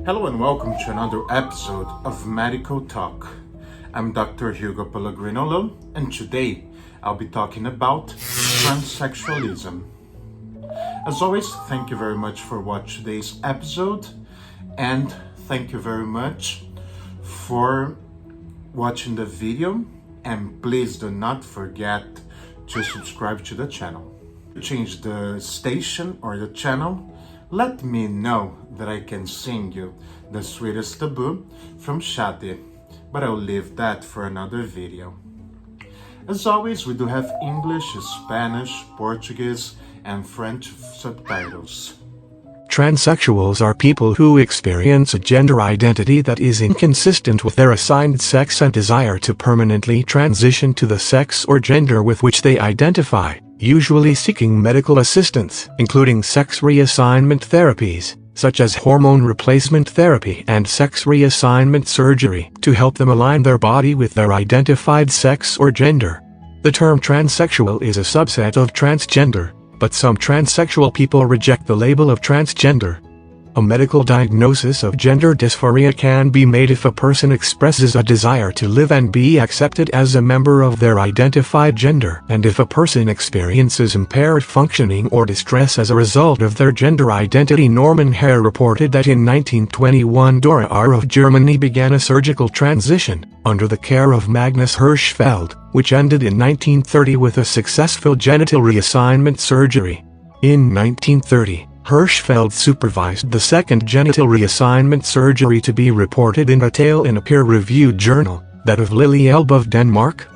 Hello and welcome to another episode of Medical Talk. I'm Dr. Hugo Pellegrinolo, and today I'll be talking about transsexualism. As always, thank you very much for watching today's episode, and thank you very much for watching the video, and please do not forget to subscribe to the channel. Change the station or the channel. Let me know that I can sing you the sweetest taboo from Shadi, but I'll leave that for another video. As always, we do have English, Spanish, Portuguese, and French subtitles. Transsexuals are people who experience a gender identity that is inconsistent with their assigned sex and desire to permanently transition to the sex or gender with which they identify, usually seeking medical assistance, including sex reassignment therapies, such as hormone replacement therapy and sex reassignment surgery, to help them align their body with their identified sex or gender. The term transsexual is a subset of transgender, but some transsexual people reject the label of transgender. A medical diagnosis of gender dysphoria can be made if a person expresses a desire to live and be accepted as a member of their identified gender, and if a person experiences impaired functioning or distress as a result of their gender identity. Norman Hare reported that in 1921 Dora R. of Germany began a surgical transition, under the care of Magnus Hirschfeld, which ended in 1930 with a successful genital reassignment surgery. In 1930, Hirschfeld supervised the second genital reassignment surgery to be reported in detail in a peer-reviewed journal, that of Lily Elbe of Denmark.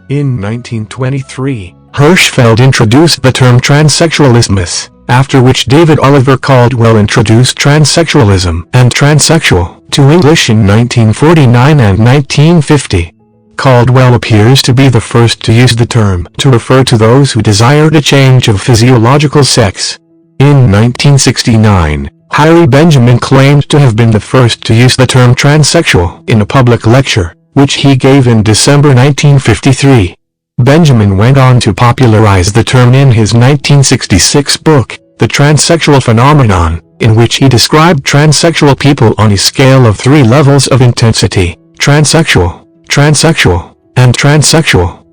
In 1923, Hirschfeld introduced the term transsexualism, after which David Oliver Caldwell introduced transsexualism and transsexual to English in 1949 and 1950. Caldwell appears to be the first to use the term to refer to those who desired a change of physiological sex. In 1969, Harry Benjamin claimed to have been the first to use the term transsexual in a public lecture, which he gave in December 1953. Benjamin went on to popularize the term in his 1966 book, The Transsexual Phenomenon, in which he described transsexual people on a scale of 3 levels of intensity: transsexual, transsexual, and transsexual.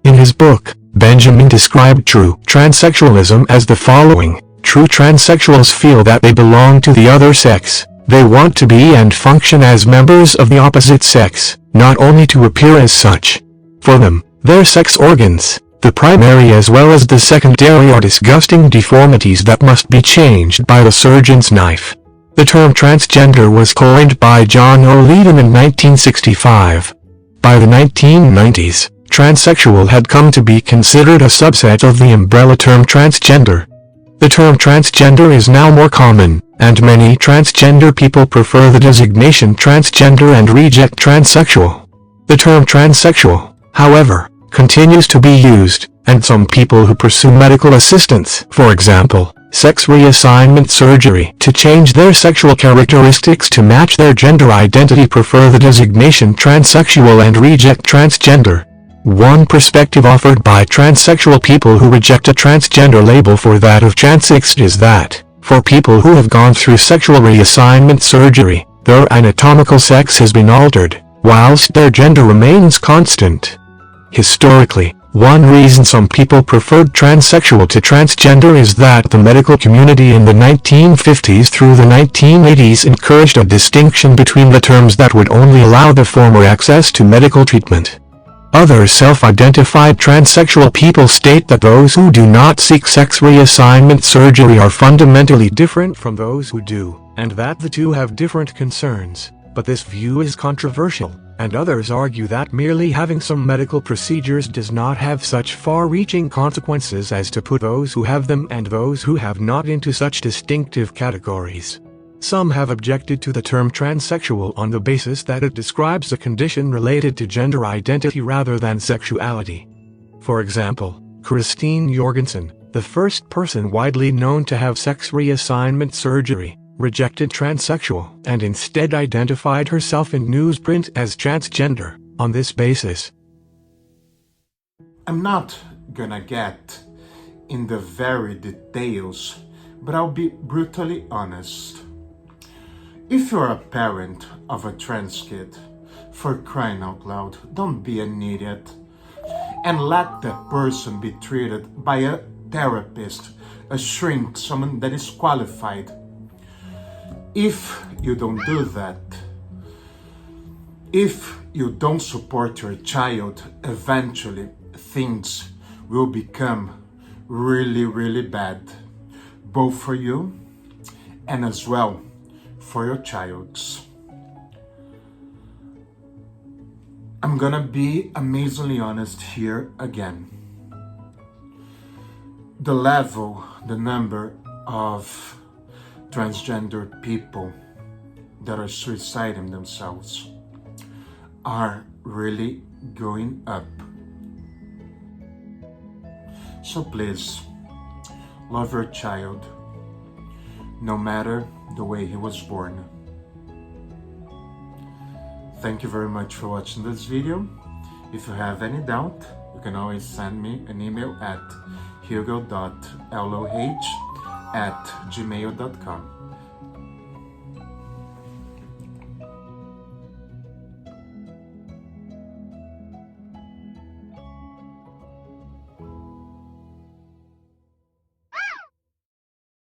In his book, Benjamin described true transsexualism as the following. True transsexuals feel that they belong to the other sex. They want to be and function as members of the opposite sex, not only to appear as such. For them, their sex organs, the primary as well as the secondary, are disgusting deformities that must be changed by the surgeon's knife. The term transgender was coined by John O'Leedon in 1965. By the 1990s, transsexual had come to be considered a subset of the umbrella term transgender. The term transgender is now more common, and many transgender people prefer the designation transgender and reject transsexual. The term transsexual, however, continues to be used, and some people who pursue medical assistance, for example, sex reassignment surgery, to change their sexual characteristics to match their gender identity, prefer the designation transsexual and reject transgender. One perspective offered by transsexual people who reject a transgender label for that of transsexual is that, for people who have gone through sexual reassignment surgery, their anatomical sex has been altered, whilst their gender remains constant. Historically, one reason some people preferred transsexual to transgender is that the medical community in the 1950s through the 1980s encouraged a distinction between the terms that would only allow the former access to medical treatment. Other self-identified transsexual people state that those who do not seek sex reassignment surgery are fundamentally different from those who do, and that the two have different concerns, but this view is controversial, and others argue that merely having some medical procedures does not have such far-reaching consequences as to put those who have them and those who have not into such distinctive categories. Some have objected to the term transsexual on the basis that it describes a condition related to gender identity rather than sexuality. For example, Christine Jorgensen, the first person widely known to have sex reassignment surgery, rejected transsexual and instead identified herself in newsprint as transgender on this basis. I'm not gonna get in the very details, but I'll be brutally honest. If you're a parent of a trans kid, for crying out loud, don't be an idiot and let that person be treated by a therapist, a shrink, someone that is qualified. If you don't do that, if you don't support your child, eventually things will become really, really bad, both for you and as well for your childs. I'm gonna be amazingly honest here again. The level, the number of transgender people that are suiciding themselves are really going up. So please, love your child, no matter the way he was born. Thank you very much for watching this video. If you have any doubt, you can always send me an email at hugo.loh@gmail.com.